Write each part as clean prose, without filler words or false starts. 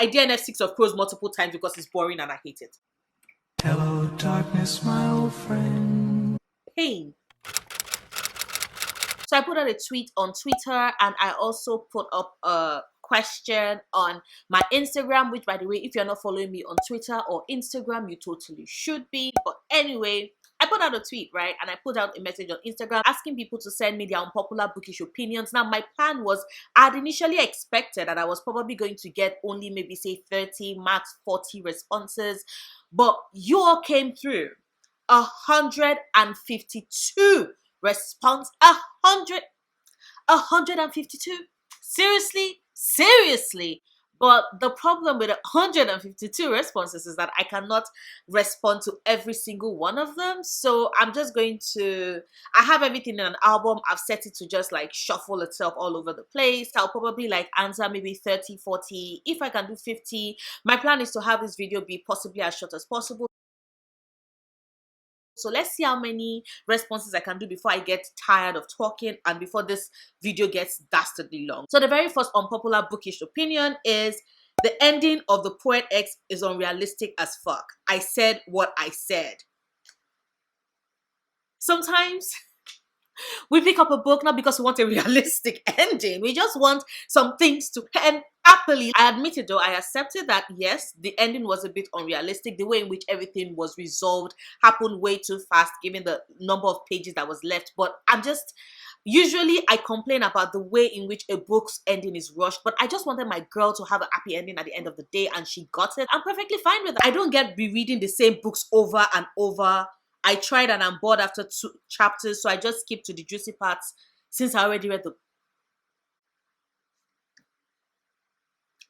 I DNF 6 of Crows multiple times because it's boring and I hate it. Hello, darkness, my old friend. Pain. So I put out a tweet on Twitter, and I also put up a question on my Instagram, which, by the way, if you're not following me on Twitter or Instagram, you totally should be. But anyway, I put out a tweet, right? And I put out a message on Instagram asking people to send me their unpopular bookish opinions. Now, my plan was, I'd initially expected that I was probably going to get only maybe say 30, max 40 responses. But you all came through. 152 response. 152. Seriously. But the problem with 152 responses is that I cannot respond to every single one of them. So I'm just going to, I have everything in an album. I've set it to just like shuffle itself all over the place. I'll probably like answer maybe 30, 40. If I can do 50, my plan is to have this video be possibly as short as possible. So let's see how many responses I can do before I get tired of talking and before this video gets dastardly long. So the very first unpopular bookish opinion is the ending of The Poet X is unrealistic as fuck. I said what I said. Sometimes we pick up a book not because we want a realistic ending. We just want some things to end happily. I admit it though, I accepted that yes, the ending was a bit unrealistic. The way in which everything was resolved happened way too fast given the number of pages that was left. But usually I complain about the way in which a book's ending is rushed, but I just wanted my girl to have a happy ending at the end of the day and she got it. I'm perfectly fine with that. I don't get rereading the same books over and over. I tried and I'm bored after 2 chapters, so I just skip to the juicy parts since I already read the...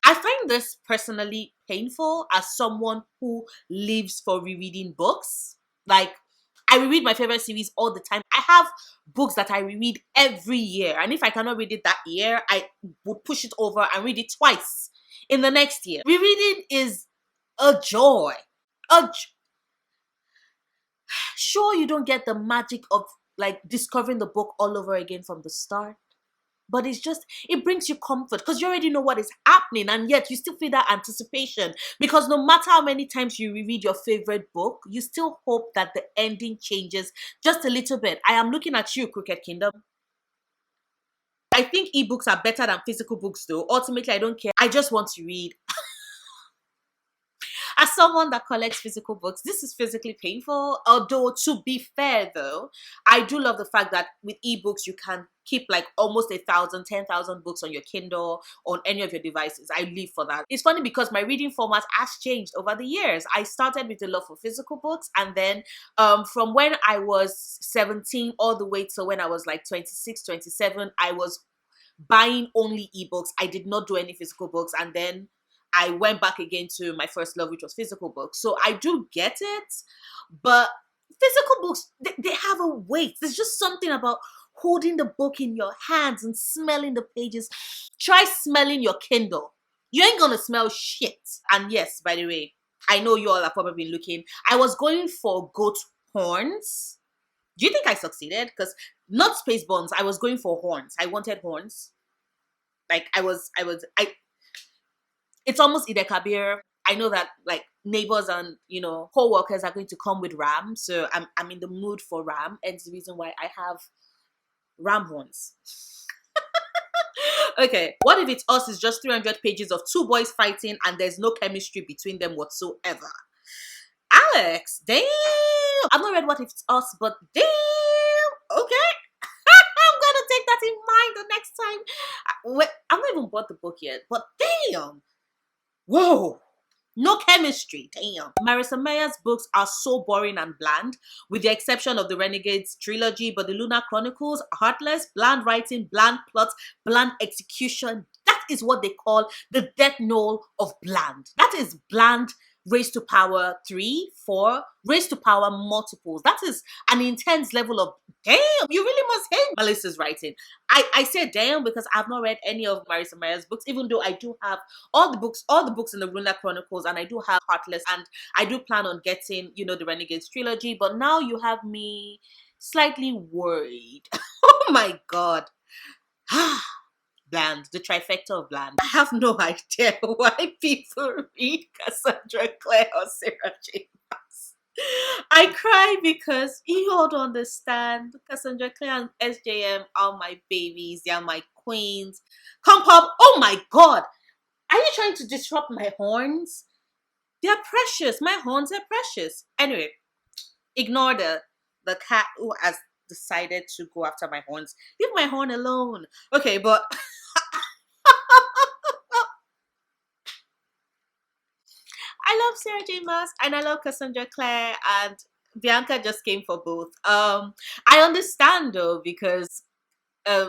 I find this personally painful as someone who lives for rereading books. Like, I reread my favorite series all the time. I have books that I reread every year, and if I cannot read it that year, I would push it over and read it twice in the next year. Rereading is a joy. Sure, you don't get the magic of like discovering the book all over again from the start, but it brings you comfort because you already know what is happening, and yet you still feel that anticipation because no matter how many times you reread your favorite book, you still hope that the ending changes just a little bit. I am looking at you, Crooked Kingdom. I think ebooks are better than physical books though. Ultimately, I don't care. I just want to read. As someone that collects physical books, this is physically painful. Although, to be fair though, I do love the fact that with ebooks, you can keep like almost 1,000, 10,000 books on your Kindle, on any of your devices. I live for that. It's funny because my reading format has changed over the years. I started with a love for physical books, and then from when I was 17 all the way to when I was like 26, 27, I was buying only ebooks. I did not do any physical books, and then I went back again to my first love, which was physical books. So I do get it, but physical books, they have a weight. There's just something about holding the book in your hands and smelling the pages. Try smelling your Kindle. You ain't gonna smell shit. And yes, by the way, I know you all have probably been looking. I was going for goat horns. Do you think I succeeded? Because not space buns, I was going for horns. I wanted horns. Like it's almost Ide Kabir. I know that like neighbors and co-workers are going to come with ram, so I'm in the mood for ram, and it's the reason why I have ram horns. Okay, what if It's Us is just 300 pages of 2 boys fighting and there's no chemistry between them whatsoever? Alex, damn! I've not read What If It's Us, but damn! Okay. I'm gonna take that in mind the next time. I've not even bought the book yet, but damn! Whoa! No chemistry, damn. Marissa Mayer's books are so boring and bland, with the exception of the Renegades trilogy, but the Lunar Chronicles are heartless, bland writing, bland plots, bland execution. That is what they call the death knell of bland. That is bland raised to power 3, 4, raised to power multiples. That is an intense level of damn. You really must hate Melissa's writing. I say damn because I've not read any of Marissa Mayer's books, even though I do have all the books in the Lunar Chronicles, and I do have Heartless, and I do plan on getting, the Renegades trilogy. But now you have me slightly worried. Oh my god. bland, the trifecta of bland. I have no idea why people read Cassandra Clare or Sarah J Maas. I cry because you all don't understand. Cassandra Clare and SJM are my babies. They are my queens. Come pop. Oh my god. Are you trying to disrupt my horns? They're precious. My horns are precious. Anyway, ignore the cat who has decided to go after my horns. Leave my horn alone. Okay, but I love Sarah J Maas and I love Cassandra Clare, and Bianca just came for both. I understand though, because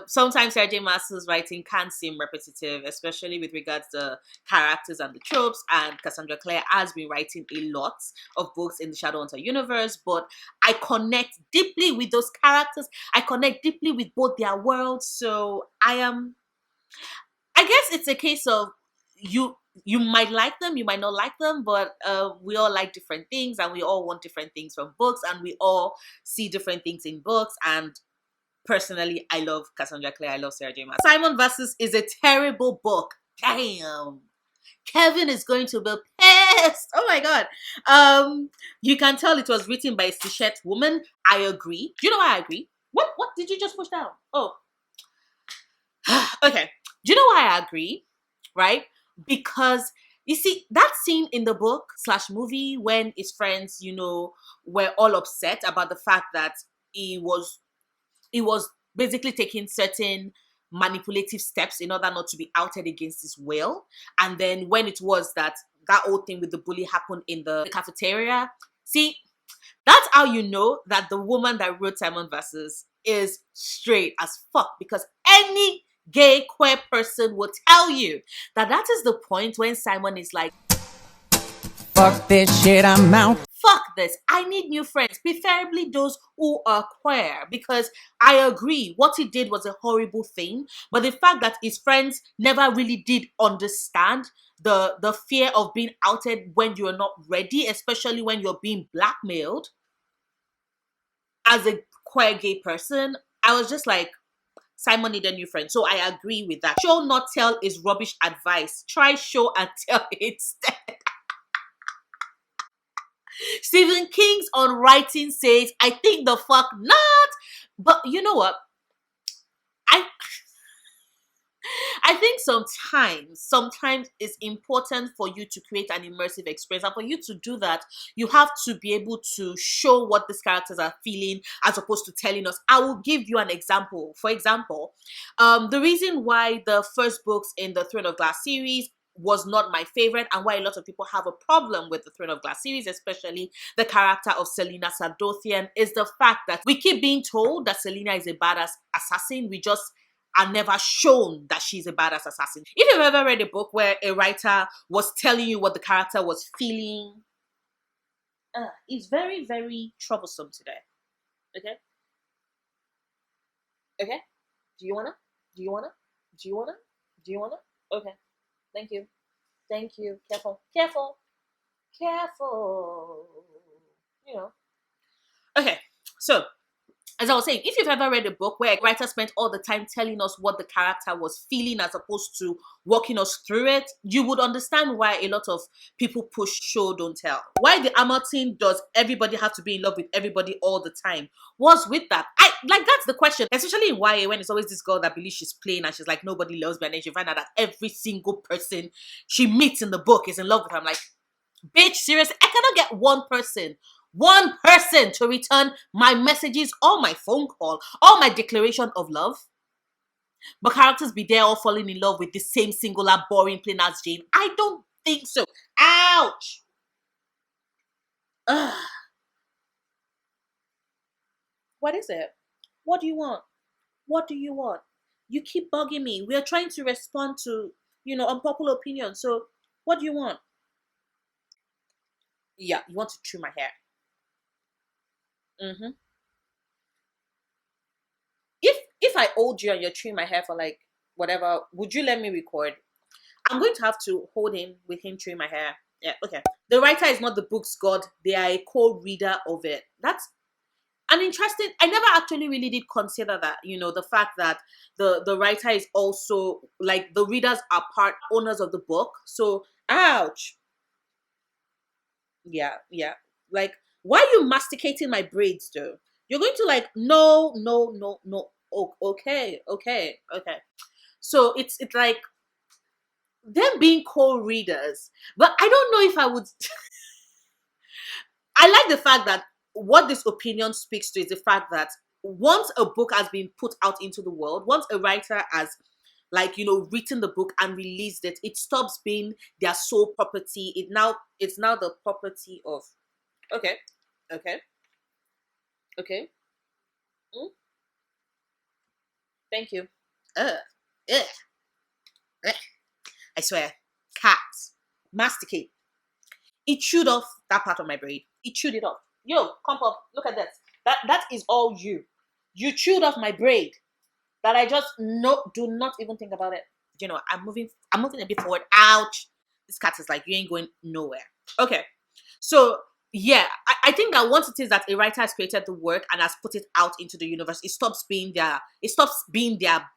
sometimes Sarah J Maas's writing can seem repetitive, especially with regards to characters and the tropes. And Cassandra Clare has been writing a lot of books in the Shadowhunter universe, but I connect deeply with those characters. I connect deeply with both their worlds. So I guess it's a case of you might like them, you might not like them, but we all like different things and we all want different things from books and we all see different things in books. And personally, I love Cassandra Clare. I love Sarah J Maas. Simon Versus is a terrible book. Damn. Kevin is going to be pissed. Oh my god. You can tell it was written by a cishet woman. I agree. Do you know why I agree? What did you just push down? Oh. Okay. Do you know why I agree? Right? Because you see that scene in the book / movie when his friends, were all upset about the fact that he was basically taking certain manipulative steps in order not to be outed against his will. And then when it was that old thing with the bully happened in the cafeteria, see, that's how you know that the woman that wrote Simon Versus is straight as fuck, because any gay queer person will tell you that is the point when Simon is like, Fuck this shit, I'm out. fuck this, I need new friends, preferably those who are queer, because I agree what he did was a horrible thing, but the fact that his friends never really did understand the fear of being outed when you're not ready, especially when you're being blackmailed as a queer gay person, I was just like, Simon needed new friends. So I agree with that. Show not tell is rubbish advice. Try show and tell instead. Stephen King's on writing says, I think the fuck not. But you know what? I think sometimes it's important for you to create an immersive experience. And for you to do that, you have to be able to show what these characters are feeling as opposed to telling us. I will give you an example. For example, the reason why the first books in the Throne of Glass series was not my favorite, and why a lot of people have a problem with the Throne of Glass series, especially the character of Selena Sadothian, is the fact that we keep being told that Selena is a badass assassin. We just are never shown that she's a badass assassin. If you've ever read a book where a writer was telling you what the character was feeling, it's very, very troublesome today. Okay? Okay? Do you wanna? Do you wanna? Do you wanna? Do you wanna? Okay. Thank you. Thank you. Careful. Careful. Careful. Okay. So, as I was saying, if you've ever read a book where a writer spent all the time telling us what the character was feeling as opposed to walking us through it, you would understand why a lot of people push show, don't tell. Why the Hamilton does everybody have to be in love with everybody all the time? What's with that? That's the question. Especially in YA, when it's always this girl that believes she's plain and she's like, nobody loves me, and then she find out that every single person she meets in the book is in love with her. I'm like, bitch, seriously? I cannot get one person to return my messages or my phone call or my declaration of love. But characters be there all falling in love with the same singular, boring, plain as Jane. I don't think so. Ouch! Ugh. What is it? What do you want? What do you want? You keep bugging me. We are trying to respond to, unpopular opinion. So, what do you want? Yeah, you want to trim my hair. Mm-hmm. If I hold you and you're trimming my hair for like whatever, would you let me record? I'm going to have to hold him with him trimming my hair. Yeah, okay. The writer is not the book's god. They are a co-reader of it. an interesting, I never actually really did consider that, you know, the fact that the writer is also like the readers are part owners of the book. So ouch. Yeah, yeah. Like, why are you masticating my braids though? You're going to like, no, no, no, no. Oh, okay, okay, okay. So it's like them being co-readers. But I don't know if I would I like the fact that what this opinion speaks to is the fact that once a book has been put out into the world, once a writer has, like, you know, written the book and released it, it stops being their sole property. It's now the property of, okay, okay, okay. Mm, thank you. Ugh, ugh, ugh. I swear, cats masticate. It chewed off that part of my brain. It chewed it off. Yo, come up. Look at this. That is all you. You chewed off my braid. That I just do not even think about it. You know, I'm moving a bit forward. Ouch. This cat is like, you ain't going nowhere. Okay. So yeah, I think that once it is that a writer has created the work and has put it out into the universe, it stops being their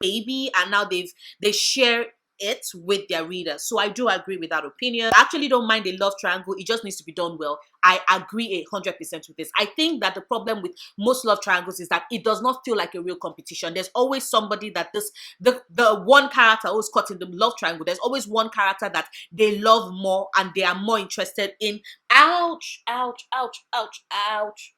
baby, and now they share it with their readers. So I do agree with that opinion. I actually don't mind a love triangle. It just needs to be done well. I agree 100% with this. I think that the problem with most love triangles is that it does not feel like a real competition. There's always somebody that the one character who's caught in the love triangle. There's always one character that they love more and they are more interested in. Ouch, ouch, ouch, ouch, ouch.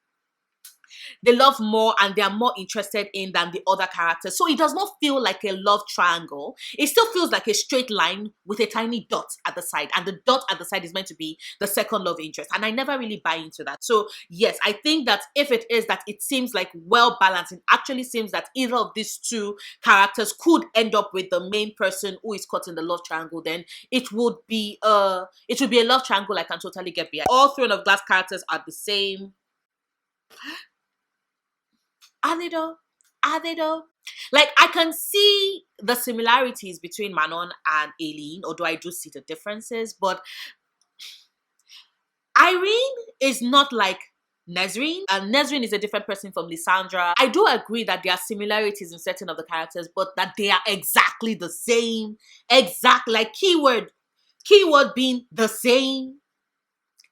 They love more and they are more interested in than the other characters. So it does not feel like a love triangle. It still feels like a straight line with a tiny dot at the side. And the dot at the side is meant to be the second love interest. And I never really buy into that. So yes, I think that if it is that it seems like well balanced, it actually seems that either of these two characters could end up with the main person who is caught in the love triangle, then it would be a love triangle I can totally get behind. All Throne of Glass characters are the same. Are they though? Are they though? Like, I can see the similarities between Manon and Aileen, although I do see the differences. But Irene is not like Nesrine, and Nesrine is a different person from Lysandra. I do agree that there are similarities in certain of the characters, but that they are exactly the same. Exactly, like keyword being the same.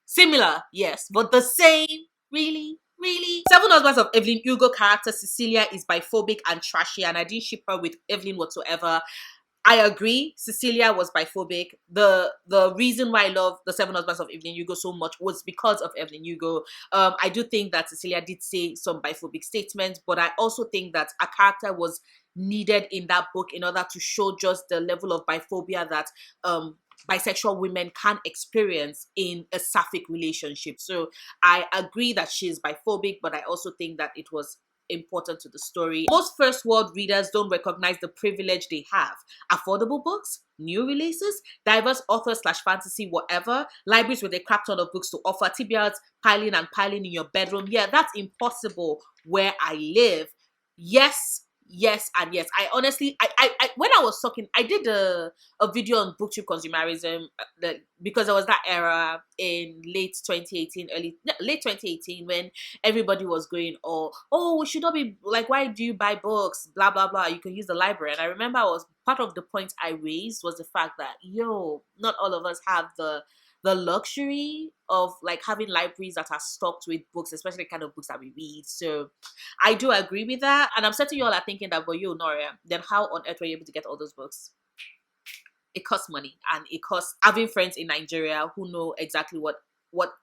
Similar, yes, but the same. Really? Really? Seven Husbands of Evelyn Hugo character Cecilia is biphobic and trashy, and I didn't ship her with Evelyn whatsoever. I agree, Cecilia was biphobic. The reason why I love the Seven Husbands of Evelyn Hugo so much was because of Evelyn Hugo. I do think that Cecilia did say some biphobic statements, but I also think that a character was needed in that book in order to show just the level of biphobia that bisexual women can experience in a sapphic relationship. So I agree that she's biphobic, but I also think that it was important to the story. Most first world readers don't recognize the privilege they have. Affordable books, new releases, diverse authors / fantasy, whatever, libraries with a crap ton of books to offer, TBRs piling and piling in your bedroom. Yeah, that's impossible where I live. Yes, and yes. I honestly, I when I was talking, I did a video on Booktube consumerism because there was that era in late 2018 when everybody was going, oh, we should not be like, why do you buy books? Blah blah blah. You can use the library. And I remember part of the point I raised was the fact that not all of us have the luxury of like having libraries that are stocked with books, especially the kind of books that we read. So I do agree with that. And I'm certain you all are thinking that, but Noria, then how on earth were you able to get all those books? It costs money, and it costs having friends in Nigeria who know exactly what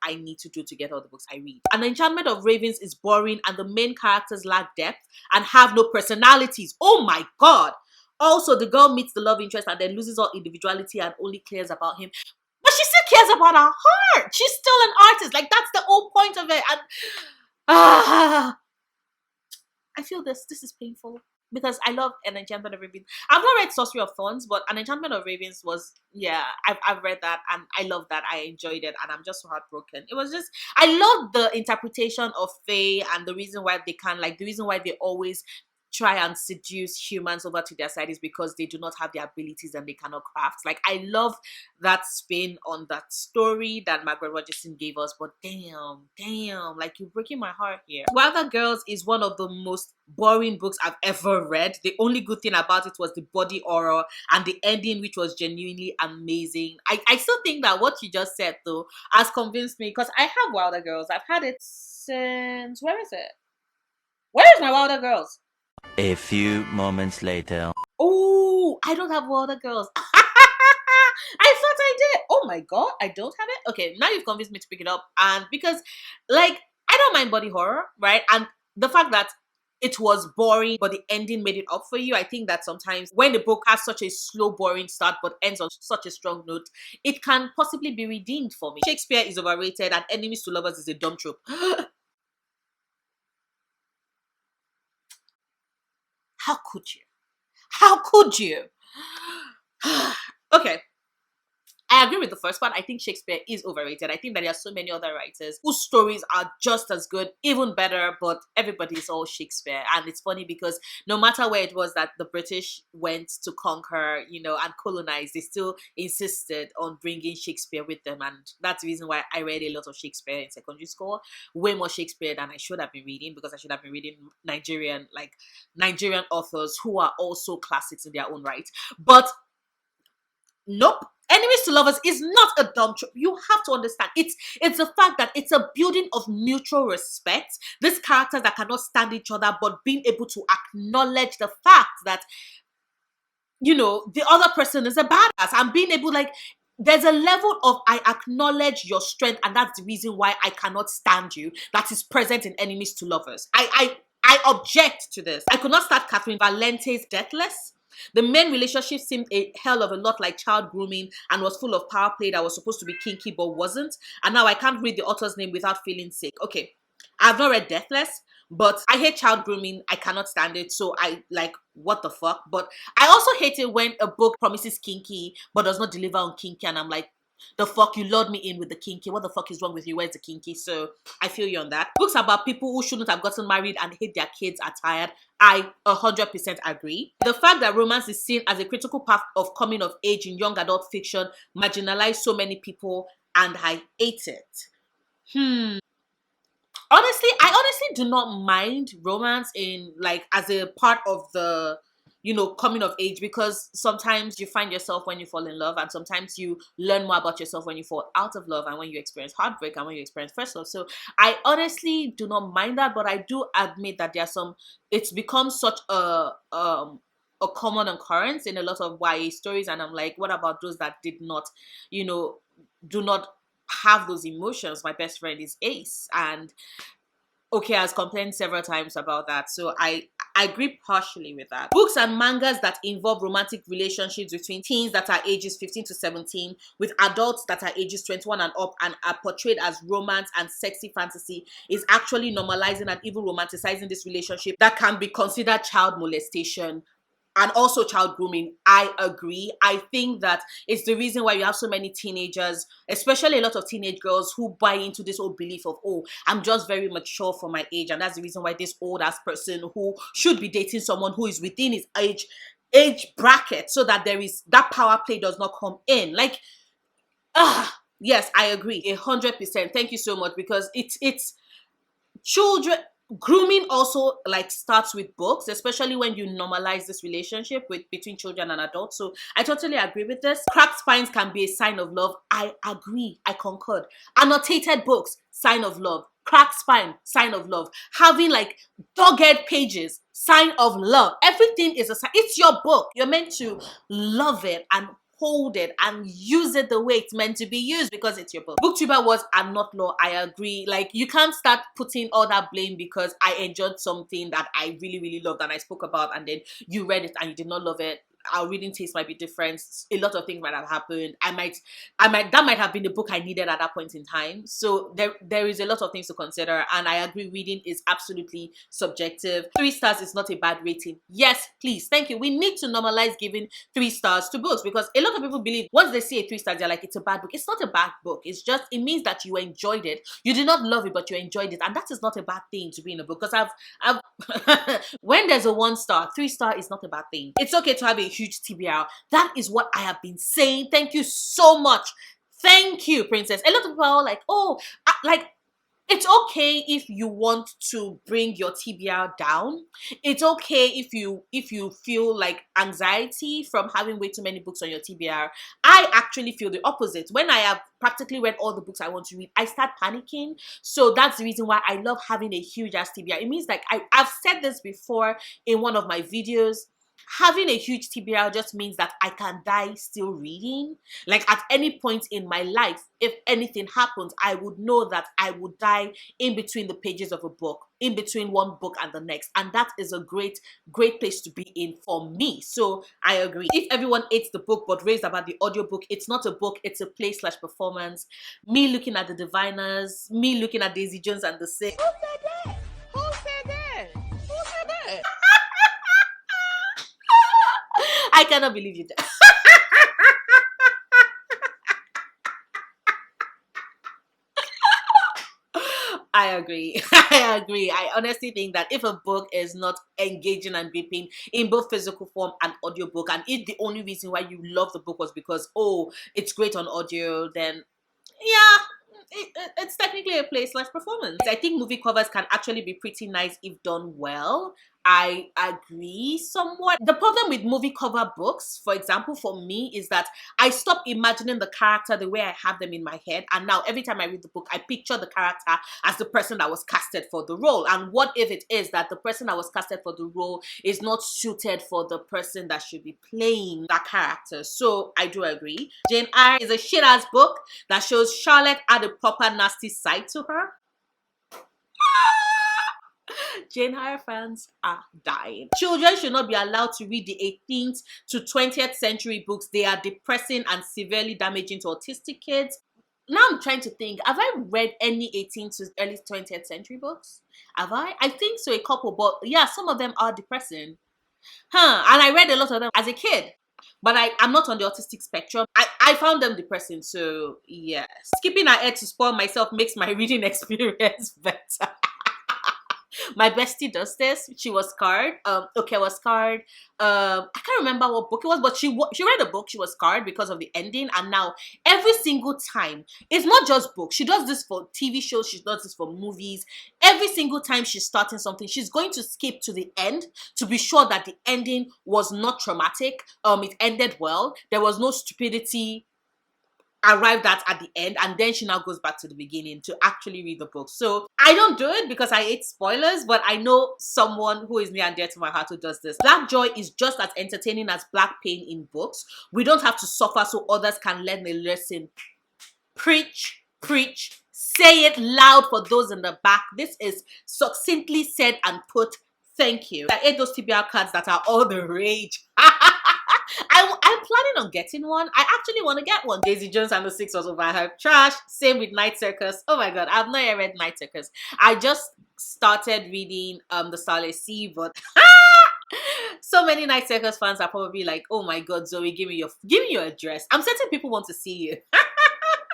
I need to do to get all the books I read. An Enchantment of Ravens is boring and the main characters lack depth and have no personalities. Oh my god. Also, the girl meets the love interest and then loses all individuality and only cares about him. But she still cares about her heart. She's still an artist. Like, that's the whole point of it. And I feel this is painful because I love An Enchantment of Ravens. I've not read Sorcery of Thorns, but An Enchantment of Ravens was, I've read that and I love that. I enjoyed it and I'm just so heartbroken. It was just, I love the interpretation of Fae and the reason why they always try and seduce humans over to their side is because they do not have the abilities and they cannot craft. Like, I love that spin on that story that Margaret Rogerson gave us, but damn, like, you're breaking my heart here. Wilder Girls is one of the most boring books I've ever read. The only good thing about it was the body horror and the ending, which was genuinely amazing. I still think that what you just said, though, has convinced me, because I have Wilder Girls. I've had it since, where is it? Where is my Wilder Girls? A few moments later. Oh, I don't have Wilder Girls. I thought I did. Oh my god, I don't have it? Okay, now you've convinced me to pick it up. And because, like, I don't mind body horror, right? And the fact that it was boring, but the ending made it up for you. I think that sometimes when the book has such a slow, boring start, but ends on such a strong note, it can possibly be redeemed for me. Shakespeare is overrated and enemies to lovers is a dumb trope. How could you? How could you? Okay. I agree with the first part. I think Shakespeare is overrated. I think that there are so many other writers whose stories are just as good, even better, but everybody is all Shakespeare. And it's funny because no matter where it was that the British went to conquer, you know, and colonize, they still insisted on bringing Shakespeare with them. And that's the reason why I read a lot of Shakespeare in secondary school, way more Shakespeare than I should have been reading, because I should have been reading Nigerian authors who are also classics in their own right. But nope. Enemies to lovers is not a dumb trope. You have to understand. It's the fact that it's a building of mutual respect. These characters that cannot stand each other, but being able to acknowledge the fact that, you know, the other person is a badass, and being able, like, there's a level of I acknowledge your strength, and that's the reason why I cannot stand you, that is present in Enemies to Lovers. I object to this. I could not start Catherine Valente's Deathless. The main relationship seemed a hell of a lot like child grooming and was full of power play that was supposed to be kinky but wasn't. And now I can't read the author's name without feeling sick. Okay, I've not read Deathless, but I hate child grooming. I cannot stand it. So I like, what the fuck? But I also hate it when a book promises kinky but does not deliver on kinky, and I'm like, the fuck, you lured me in with the kinky. What the fuck is wrong with you? Where's the kinky? So I feel you on that. Books about people who shouldn't have gotten married and hate their kids are tired. I 100% agree. The fact that romance is seen as a critical path of coming of age in young adult fiction marginalized so many people, and I hate it. Honestly, I honestly do not mind romance in, like, as a part of the, you know, coming of age, because sometimes you find yourself when you fall in love, and sometimes you learn more about yourself when you fall out of love, and when you experience heartbreak, and when you experience first love. So I honestly do not mind that, but I do admit that there are some, it's become such a common occurrence in a lot of YA stories, and I'm like, what about those that did not, you know, do not have those emotions? My best friend is Ace, and okay, has complained several times about that. So I agree partially with that. Books and mangas that involve romantic relationships between teens that are ages 15 to 17 with adults that are ages 21 and up and are portrayed as romance and sexy fantasy is actually normalizing and even romanticizing this relationship that can be considered child molestation and also child grooming. I agree. I think that it's the reason why you have so many teenagers, especially a lot of teenage girls, who buy into this old belief of, oh, I'm just very mature for my age, and that's the reason why this old ass person who should be dating someone who is within his age bracket, so that there is that power play does not come in. Like, yes, I agree 100%. Thank you so much, because it's children. Grooming also, like, starts with books, especially when you normalize this relationship between children and adults. So I totally agree with this. Cracked spines can be a sign of love. I agree. I concur. Annotated books, sign of love. Cracked spine, sign of love. Having, like, dog-eared pages, sign of love. Everything is a sign. It's your book. You're meant to love it and hold it and use it the way it's meant to be used, because it's your book. Booktuber was and not law. I agree. Like, you can't start putting all that blame because I enjoyed something that I really, really loved and I spoke about, and then you read it and you did not love it. our reading taste might be different. A lot of things might have happened. That might have been the book I needed at that point in time. So there is a lot of things to consider, and I agree, reading is absolutely subjective. 3 stars is not a bad rating. Yes, please, thank you. We need to normalize giving 3 stars to books, because a lot of people believe once they see a 3 stars, they're like, it's a bad book. It's not a bad book. It means that you enjoyed it. You did not love it, but you enjoyed it, and that is not a bad thing to be in a book. Because I've when there's a 1 star, 3 star is not a bad thing. It's okay to have a huge TBR. That is what I have been saying. Thank you so much. Thank you, Princess. A lot of people are like, oh, like, it's okay if you want to bring your TBR down. It's okay if you feel like anxiety from having way too many books on your TBR. I actually feel the opposite. When I have practically read all the books I want to read, I start panicking. So that's the reason why I love having a huge ass TBR. It means, like, I've said this before in one of my videos. Having a huge TBR just means that I can die still reading. Like, at any point in my life, if anything happens, I would know that I would die in between the pages of a book, in between one book and the next. And that is a great place to be in for me. So I agree. If everyone hates the book but raves about the audiobook, it's not a book, it's a play/performance. Me looking at the Diviners, me looking at Daisy Jones and the Six. Who said that? Who said that? Who said that? I cannot believe you. I agree. I agree. I honestly think that if a book is not engaging and gripping in both physical form and audiobook, and if the only reason why you love the book was because, oh, it's great on audio, then yeah, it's technically a play/performance. I think movie covers can actually be pretty nice if done well. I agree somewhat. The problem with movie cover books, for example, for me, is that I stop imagining the character the way I have them in my head, and now every time I read the book, I picture the character as the person that was casted for the role. And what if it is that the person that was casted for the role is not suited for the person that should be playing that character? So I do agree. Jane Eyre is a shit-ass book that shows Charlotte had a proper nasty side to her. Jane Eyre fans are dying. Children should not be allowed to read the 18th to 20th century books. They are depressing and severely damaging to autistic kids. Now I'm trying to think, have I read any 18th to early 20th century books? Have I? I think so, a couple, but yeah, some of them are depressing. And I read a lot of them as a kid. But I'm not on the autistic spectrum. I found them depressing, so yes. Skipping ahead to spoil myself makes my reading experience better. My bestie does this. She was scarred. Okay, was scarred. I can't remember what book it was, but she read a book. She was scarred because of the ending, and now every single time, it's not just books. She does this for TV shows. She does this for movies. Every single time she's starting something, she's going to skip to the end to be sure that the ending was not traumatic. It ended well. There was no stupidity arrived at the end, and then she now goes back to the beginning to actually read the book. So I don't do it because I hate spoilers, but I know someone who is near and dear to my heart who does this. Black joy is just as entertaining as black pain in books. We don't have to suffer so others can learn a lesson. Preach, preach, say it loud for those in the back. This is succinctly said and put. Thank you. I ate those TBR cards that are all the rage. I'm planning on getting one. I actually want to get one. Daisy Jones and the Six was overhyped. Trash. Same with Night Circus. Oh my god, I've not yet read Night Circus. I just started reading The Starless Sea, but so many Night Circus fans are probably like, oh my god, Zoe, give me your address. I'm certain people want to see you.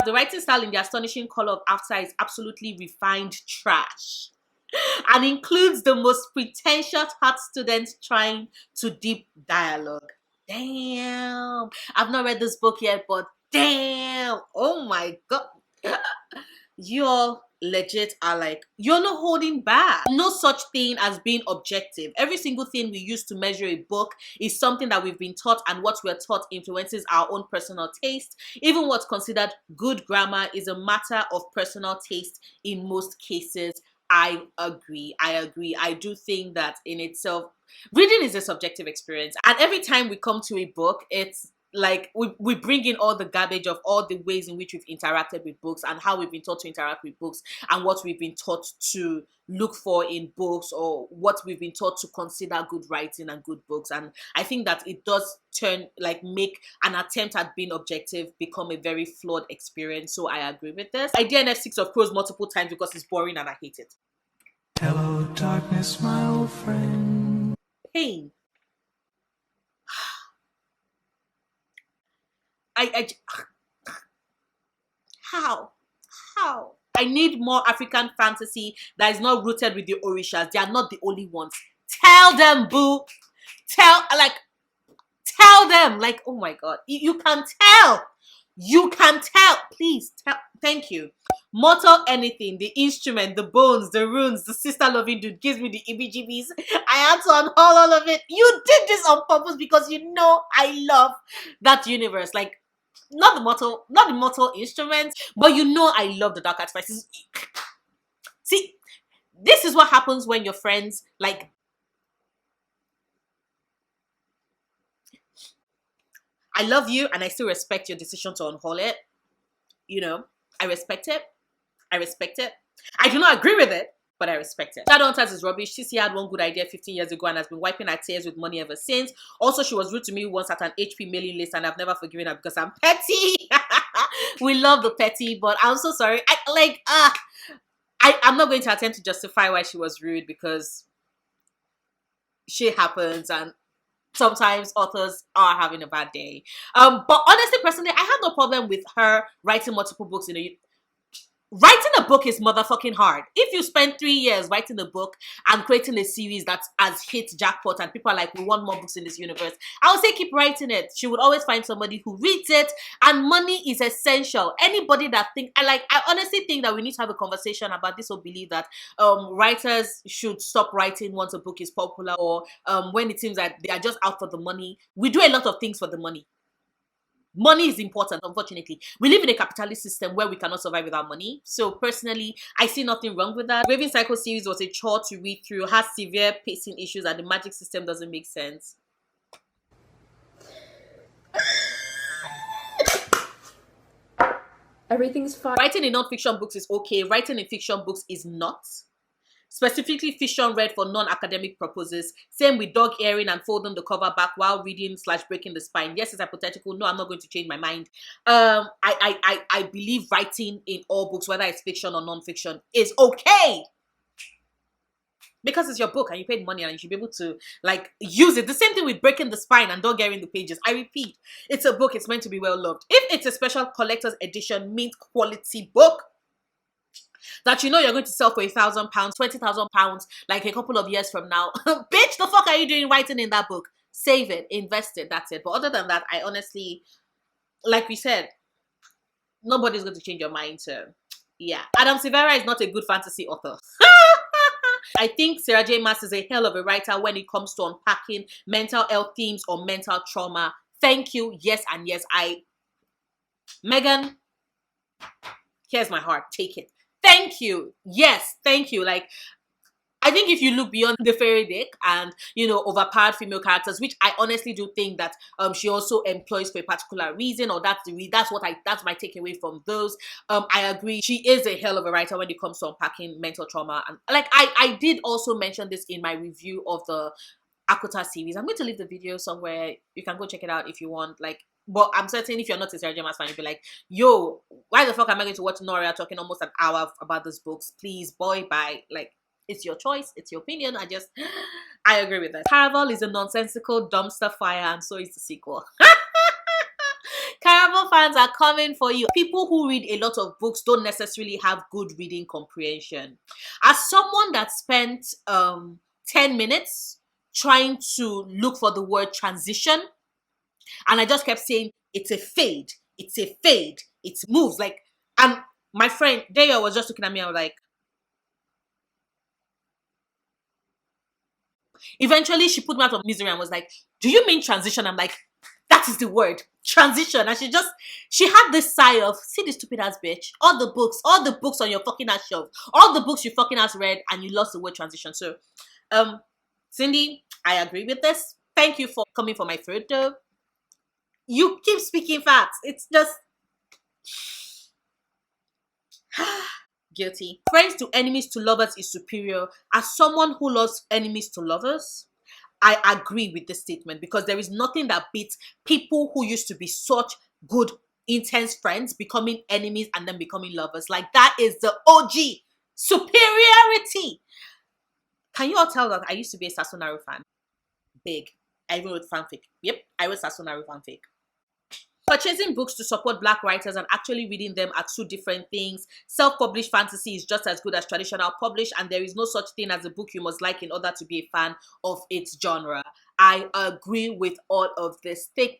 The writing style in The Astonishing Color of After is absolutely refined trash, and includes the most pretentious art students trying to deep dialogue. Damn, I've not read this book yet, but damn, oh my god. You all legit are like, you're not holding back. No such thing as being objective. Every single thing we use to measure a book is something that we've been taught, and what we're taught influences our own personal taste. Even what's considered good grammar is a matter of personal taste in most cases. I agree. I do think that in itself, reading is a subjective experience. And every time we come to a book, it's like we bring in all the garbage of all the ways in which we've interacted with books and how we've been taught to interact with books and what we've been taught to look for in books or what we've been taught to consider good writing and good books. And I think that it does make an attempt at being objective become a very flawed experience. So I agree with this. I DNF Six of Crows multiple times because it's boring and I hate it. Hello darkness, my old friend. Pain. How? I need more African fantasy that is not rooted with the Orishas. They are not the only ones. Tell them, boo. Tell them. Like, oh my God. You can tell. You can tell. Please tell. Thank you. Mortal anything, the instrument, the bones, the runes, the sister loving dude gives me the EBGBs. I had to unhaul all of it. You did this on purpose because you know I love that universe. Like, not the mortal instruments, but you know I love the dark artifices. See, this is what happens when your friends, like, I love you and I still respect your decision to unhaul it. You know, I respect it. I do not agree with it, but I respect it. Shadowhunters is rubbish. CC had one good idea 15 years ago and has been wiping her tears with money ever since. Also, she was rude to me once at an HP mailing list and I've never forgiven her because I'm petty. We love the petty, but I'm so sorry. I'm not going to attempt to justify why she was rude because shit happens and sometimes authors are having a bad day. But honestly, personally, I have no problem with her writing multiple books in a... Writing a book is motherfucking hard. If you spend 3 years writing a book and creating a series that has hit jackpot and people are like, we want more books in this universe, I would say keep writing it. She would always find somebody who reads it, and money is essential. Anybody that I honestly think that we need to have a conversation about this or believe that writers should stop writing once a book is popular or when it seems that they are just out for the money. We do a lot of things for the money. Money is important, unfortunately. We live in a capitalist system where we cannot survive without money. So personally, I see nothing wrong with that. Raving Cycle series was a chore to read through, has severe pacing issues, and the magic system doesn't make sense. Everything's fine. Writing in non-fiction books is okay. Writing in fiction books is not. Specifically fiction read for non-academic purposes. Same with dog earing and folding the cover back while reading / breaking the spine. Yes, it's hypothetical. No, I'm not going to change my mind. I believe writing in all books, whether it's fiction or non-fiction, is okay. Because it's your book and you paid money and you should be able to like use it. The same thing with breaking the spine and dog earing the pages. I repeat, it's a book. It's meant to be well loved. If it's a special collector's edition, mint quality book, that you know you're going to sell for £1,000, £20,000, like a couple of years from now. Bitch, the fuck are you doing writing in that book? Save it, invest it, that's it. But other than that, I honestly, like we said, nobody's going to change your mind. So, yeah. Adam Silvera is not a good fantasy author. I think Sarah J Maas is a hell of a writer when it comes to unpacking mental health themes or mental trauma. Thank you. Yes and yes. Megan, here's my heart. Take it. Thank you. Yes, thank you. Like, I think if you look beyond the fairy dick and, you know, overpowered female characters, which I honestly do think that she also employs for a particular reason, or that's my takeaway from those. I agree. She is a hell of a writer when it comes to unpacking mental trauma. And like, I did also mention this in my review of the Akuta series. I'm going to leave the video somewhere. You can go check it out if you want. Like, but I'm certain if you're not a Sarah J Maas fan, you'll be like, yo, why the fuck am I going to watch Noria talking almost an hour about these books? Please, boy, bye. Like, it's your choice. It's your opinion. I agree with that. Caraval is a nonsensical dumpster fire, and so is the sequel. Caraval fans are coming for you. People who read a lot of books don't necessarily have good reading comprehension. As someone that spent 10 minutes trying to look for the word transition, and I just kept saying, it's a fade, it moves. Like, and my friend, Daya was just looking at me, I was like, eventually she put me out of misery and was like, do you mean transition? I'm like, that is the word, transition. And she had this sigh of, see this stupid ass bitch, all the books on your fucking ass shelf, all the books you fucking ass read, and you lost the word transition. So, Cindy, I agree with this. Thank you for coming for my throat though. You keep speaking facts. It's just guilty. Friends to enemies to lovers is superior. As someone who loves enemies to lovers, I agree with this statement because there is nothing that beats people who used to be such good, intense friends becoming enemies and then becoming lovers. Like, that is the OG superiority. Can you all tell that I used to be a Sassonaru fan? Big. I even wrote fanfic. Yep, I wrote Sassonaru fanfic. Purchasing books to support Black writers and actually reading them are two different things. Self-published fantasy is just as good as traditional published, and there is no such thing as a book you must like in order to be a fan of its genre. I agree with all of this. Take.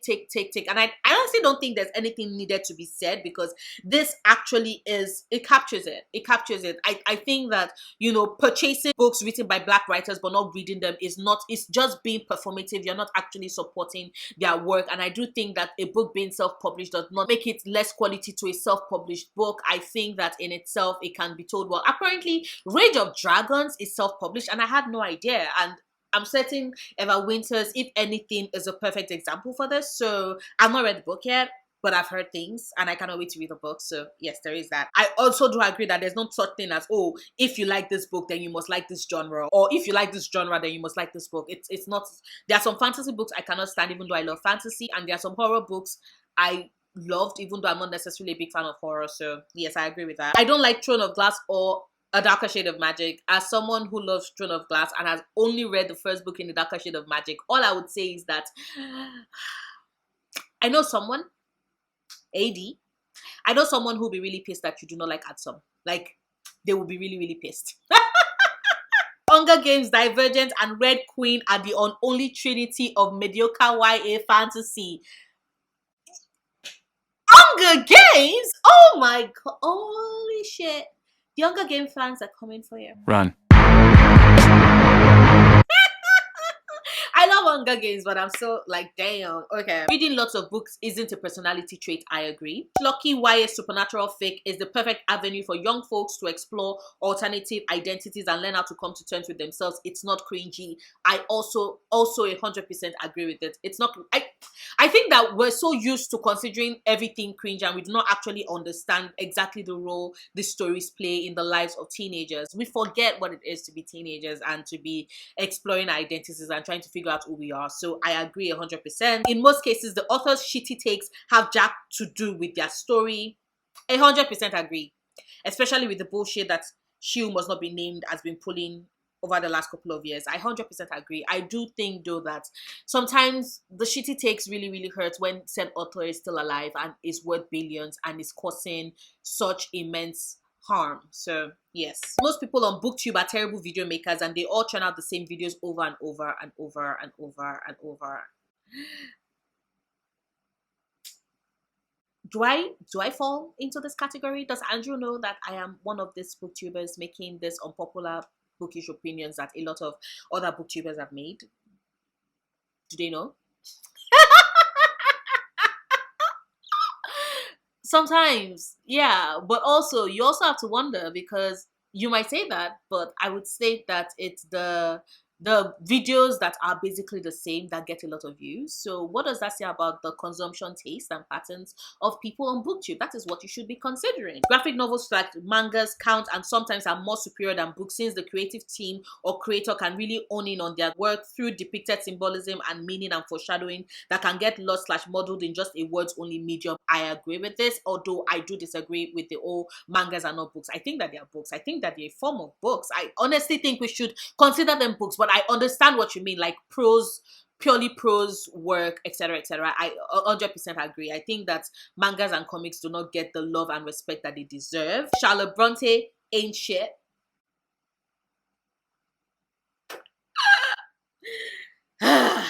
And I honestly don't think there's anything needed to be said because this actually it captures it. It captures it. I think that, you know, purchasing books written by Black writers but not reading them it's just being performative. You're not actually supporting their work. And I do think that a book being self-published does not make it less quality to a self-published book. I think that in itself, it can be told, well, apparently Rage of Dragons is self-published and I had no idea. And I'm certain Eva Winters, if anything, is a perfect example for this. So I've not read the book yet, but I've heard things and I cannot wait to read the book. So yes, there is that. I also do agree that there's no such thing as, oh, if you like this book, then you must like this genre. Or if you like this genre, then you must like this book. It's not. There are some fantasy books I cannot stand even though I love fantasy. And there are some horror books I loved even though I'm not necessarily a big fan of horror. So yes, I agree with that. I don't like Throne of Glass or A Darker Shade of Magic. As someone who loves Throne of Glass and has only read the first book in The Darker Shade of Magic, all I would say is that I know someone, AD, I know someone who'll be really pissed that you do not like Adsum. Like, they will be really, really pissed. Hunger Games, Divergent, and Red Queen are the unholy trinity of mediocre YA fantasy. Hunger Games? Oh my god. Holy shit. The Hunger Game fans are coming for you. Run. I love Hunger Games, but I'm so like, damn. Okay. Reading lots of books isn't a personality trait, I agree. Lucky YA supernatural fic is the perfect avenue for young folks to explore alternative identities and learn how to come to terms with themselves. It's not cringy. I also 100% agree with it. It's not, I think that we're so used to considering everything cringe and we do not actually understand exactly the role these stories play in the lives of teenagers. We forget what it is to be teenagers and to be exploring our identities and trying to figure out who we are. So I agree 100%. In most cases, the author's shitty takes have jack to do with their story. 100% agree. Especially with the bullshit that She Who Must Not Be Named has been pulling over the last couple of years. I 100% agree. I do think though that sometimes the shitty takes really, really hurt when said author is still alive and is worth billions and is causing such immense harm. So yes, most people on Booktube are terrible video makers and they all churn out the same videos over and over and over and over and over. Do I fall into this category? Does Andrew know that I am one of these booktubers making this unpopular bookish opinions that a lot of other booktubers have made? Do they know? Sometimes, yeah, but also you also have to wonder because you might say that, but I would say that it's the videos that are basically the same that get a lot of views. So what does that say about the consumption taste and patterns of people on Booktube? That is what you should be considering. Graphic novels like mangas count and sometimes are more superior than books since the creative team or creator can really own in on their work through depicted symbolism and meaning and foreshadowing that can get lost/muddled in just a words-only medium. I agree with this, although I do disagree with the old mangas are not books. I think that they are books. I think that they're a form of books. I honestly think we should consider them books, but I understand what you mean, like prose, purely prose work, etc., etc. I 100% agree. I think that mangas and comics do not get the love and respect that they deserve. Charlotte Bronte ain't shit. I've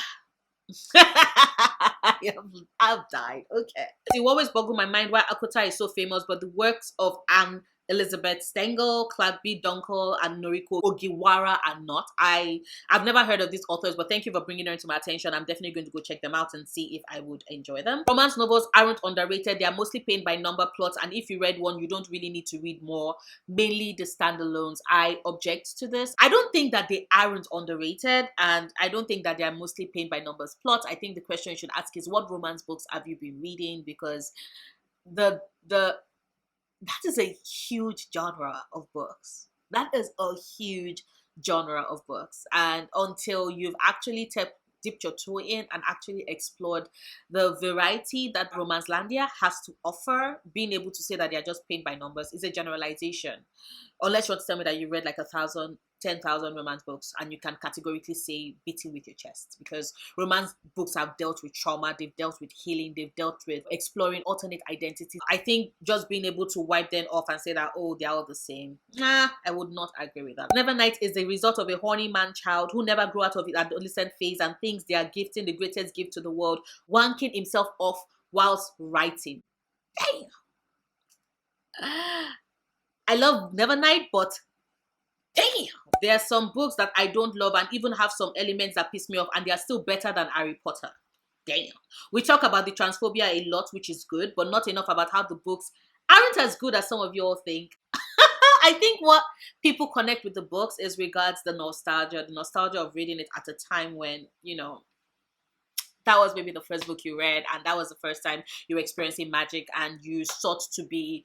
died. Okay. It always boggled my mind why Akota is so famous, but the works of Anne Elizabeth Stengel, Clabby Dunkel, and Noriko Ogiwara are not. I've never heard of these authors, but thank you for bringing them to my attention. I'm definitely going to go check them out and see if I would enjoy them. Romance novels aren't underrated. They are mostly paint by number plots, and if you read one, you don't really need to read more. Mainly the standalones. I object to this. I don't think that they aren't underrated, and I don't think that they are mostly paint by numbers plots. I think the question you should ask is, what romance books have you been reading? Because that is a huge genre of books. That is a huge genre of books. And until you've actually dipped your toe in and actually explored the variety that Romancelandia has to offer, being able to say that they're just paint by numbers is a generalization. Unless you want to tell me that you read like 10,000 romance books and you can categorically say beating with your chest, because romance books have dealt with trauma, they've dealt with healing, they've dealt with exploring alternate identities. I think just being able to wipe them off and say that, oh, they're all the same, nah, I would not agree with that. Nevernight is the result of a horny man child who never grew out of his adolescent phase and thinks they are gifting the greatest gift to the world, wanking himself off whilst writing. Damn. I love Nevernight, but damn, there are some books that I don't love and even have some elements that piss me off, and they are still better than Harry Potter. Damn. We talk about the transphobia a lot, which is good, but not enough about how the books aren't as good as some of you all think. I think what people connect with the books is regards the nostalgia of reading it at a time when, you know, that was maybe the first book you read, and that was the first time you were experiencing magic, and you sought to be,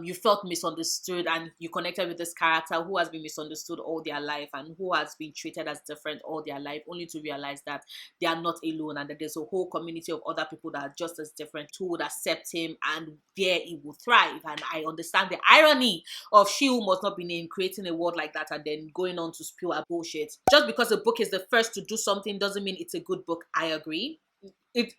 you felt misunderstood, and you connected with this character who has been misunderstood all their life and who has been treated as different all their life, only to realize that they are not alone and that there's a whole community of other people that are just as different who would accept him, and there he will thrive. And I understand the irony of she who must not be named creating a world like that and then going on to spew a bullshit. Just because a book is the first to do something doesn't mean it's a good book. I agree.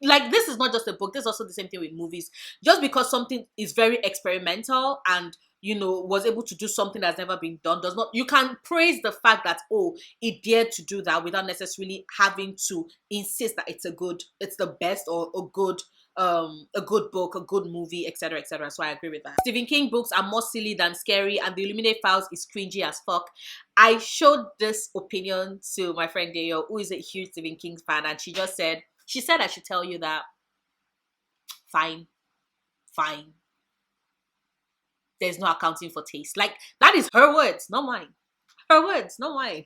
Like, this is not just a book, this is also the same thing with movies. Just because something is very experimental and, you know, was able to do something that's never been done does not, you can praise the fact that, oh, it dared to do that without necessarily having to insist that it's the best or a good book, a good movie, etc., etc. So I agree with that. Stephen King books are more silly than scary, and the Illuminate Files is cringy as fuck. I showed this opinion to my friend Dayo, who is a huge Stephen King fan, and she said I should tell you that fine. There's no accounting for taste. Like, that is her words, not mine. Her words, not mine.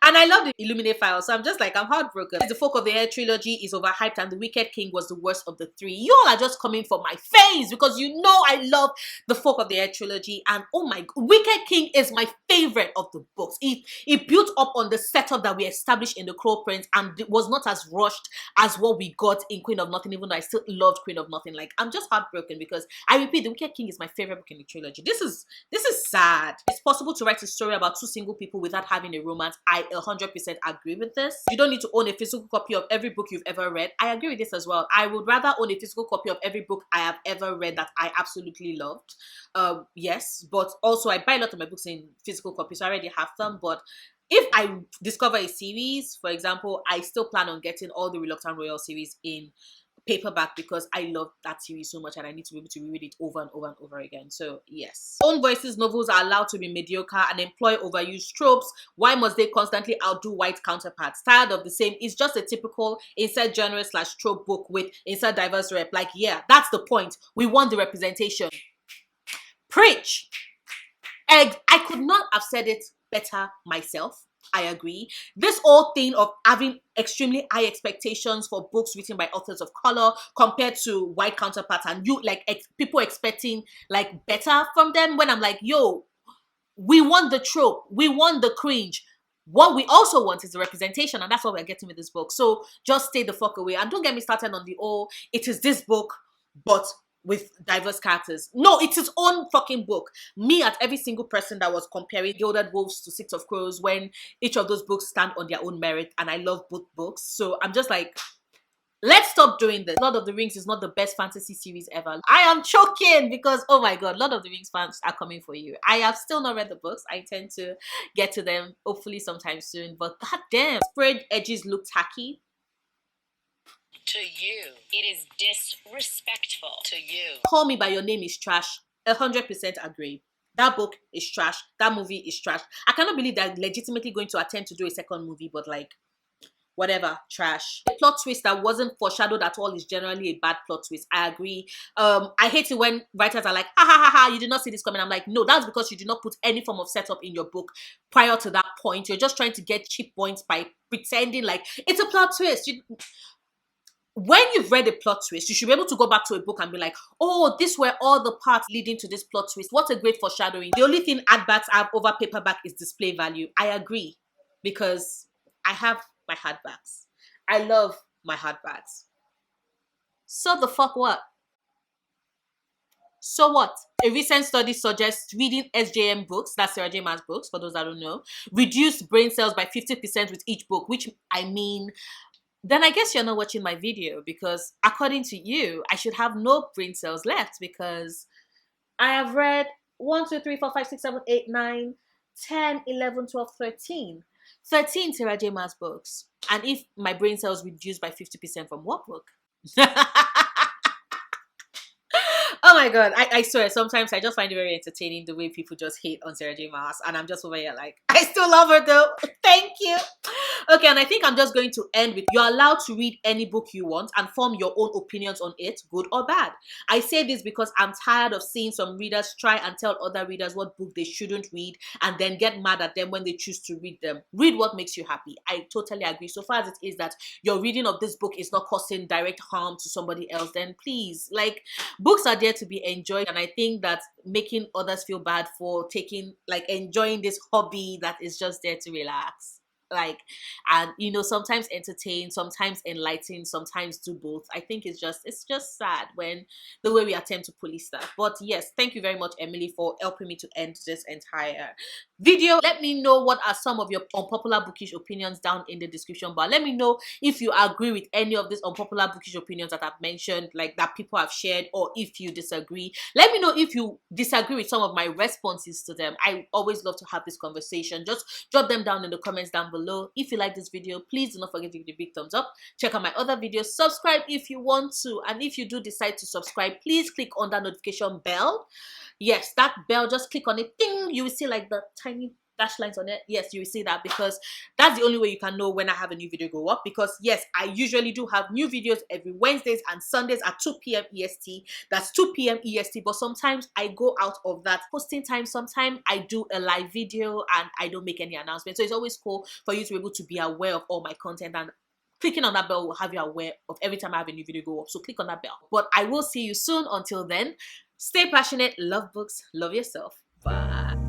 And I love the Illuminate Files, so I'm just like, I'm heartbroken. The Folk of the Air trilogy is overhyped and the Wicked King was the worst of the three. You all are just coming for my face because you know I love the Folk of the Air trilogy, and oh my God, Wicked King is my favorite of the books. It built up on the setup that we established in The Cruel Prince, and it was not as rushed as what we got in Queen of Nothing, even though I still loved Queen of Nothing. Like, I'm just heartbroken because, I repeat, the Wicked King is my favorite book in the trilogy. This is sad. It's possible to write a story about two single people without having a romance. I 100% agree with this. You don't need to own a physical copy of every book you've ever read. I agree with this as well. I would rather own a physical copy of every book I have ever read that I absolutely loved. Yes, but also I buy a lot of my books in physical copies, so I already have them. But if I discover a series, for example, I still plan on getting all the Reluctant Royal series in paperback because I love that series so much and I need to be able to reread it over and over and over again. So yes. Own voices novels are allowed to be mediocre and employ overused tropes. Why must they constantly outdo white counterparts? Tired of the same. It's just a typical insert genre / trope book with insert diverse rep. Like, yeah, that's the point. We want the representation. Preach. I could not have said it better myself. I agree. This whole thing of having extremely high expectations for books written by authors of color compared to white counterparts, and you like people expecting like better from them, when I'm like, yo, we want the trope, we want the cringe. What we also want is the representation, and that's what we're getting with this book. So just stay the fuck away, and don't get me started on the it is this book but with diverse characters. No, it's its own fucking book. Me at every single person that was comparing Gilded Wolves to Six of Crows, when each of those books stand on their own merit, and I love both books. So I'm just like, let's stop doing this. Lord of the Rings is not the best fantasy series ever. I am choking because, oh my God, Lord of the Rings fans are coming for you. I have still not read the books. I intend to get to them hopefully sometime soon. But goddamn, sprayed edges look tacky. To you. It is disrespectful. To you. Call Me by Your Name is trash. 100% agree. That book is trash. That movie is trash. I cannot believe they're legitimately going to attempt to do a second movie, but like, whatever, trash. A plot twist that wasn't foreshadowed at all is generally a bad plot twist. I agree. I hate it when writers are like, ha ha ha ha, you did not see this coming. I'm like, no, that's because you did not put any form of setup in your book prior to that point. You're just trying to get cheap points by pretending like it's a plot twist. When you've read a plot twist, you should be able to go back to a book and be like, oh, these were all the parts leading to this plot twist. What a great foreshadowing. The only thing adbacks have over paperback is display value. I agree, because I have my hardbacks. I love my hardbacks. So the fuck what? So what? A recent study suggests reading SJM books, that's Sarah J Maas books, for those that don't know, reduced brain cells by 50% with each book, which, I mean, then I guess you're not watching my video, because according to you, I should have no brain cells left, because I have read 1, 2, 3, 4, 5, 6, 7, 8, 9, 10, 11, 12, 13. 13 Sarah J Maas books. And if my brain cells reduced by 50% from what book? Oh my god, I swear, sometimes I just find it very entertaining the way people just hate on Sarah J Maas, and I'm just over here like, I still love her though. Thank you. Okay, and I think I'm just going to end with, you're allowed to read any book you want and form your own opinions on it, good or bad. I say this because I'm tired of seeing some readers try and tell other readers what book they shouldn't read and then get mad at them when they choose to read them. Read what makes you happy. I totally agree. So far as it is that your reading of this book is not causing direct harm to somebody else, then please, like, books are there to be enjoyed, and I think that making others feel bad for enjoying this hobby that is just there to relax, and sometimes entertain, sometimes enlighten, sometimes do both. I think it's just sad when the way we attempt to police that. But yes, thank you very much, Emily, for helping me to end this entire video. Let me know what are some of your unpopular bookish opinions down in the description bar. Let me know if you agree with any of these unpopular bookish opinions that I've mentioned, like that people have shared, or if you disagree. Let me know if you disagree with some of my responses to them. I always love to have this conversation. Just drop them down in the comments down below. If you like this video, please do not forget to give it a big thumbs up. Check out my other videos. Subscribe if you want to, and if you do decide to subscribe, please click on that notification bell. Yes, that bell, just click on it. Ding! You will see like the tiny dash lines on it. Yes, you will see that, because that's the only way you can know when I have a new video go up. Because yes, I usually do have new videos every Wednesdays and Sundays at 2 p.m. EST. That's 2 p.m. EST. But sometimes I go out of that posting time. Sometimes I do a live video and I don't make any announcements. So it's always cool for you to be able to be aware of all my content, and clicking on that bell will have you aware of every time I have a new video go up. So click on that bell. But I will see you soon. Until then, stay passionate, love books, love yourself. Bye.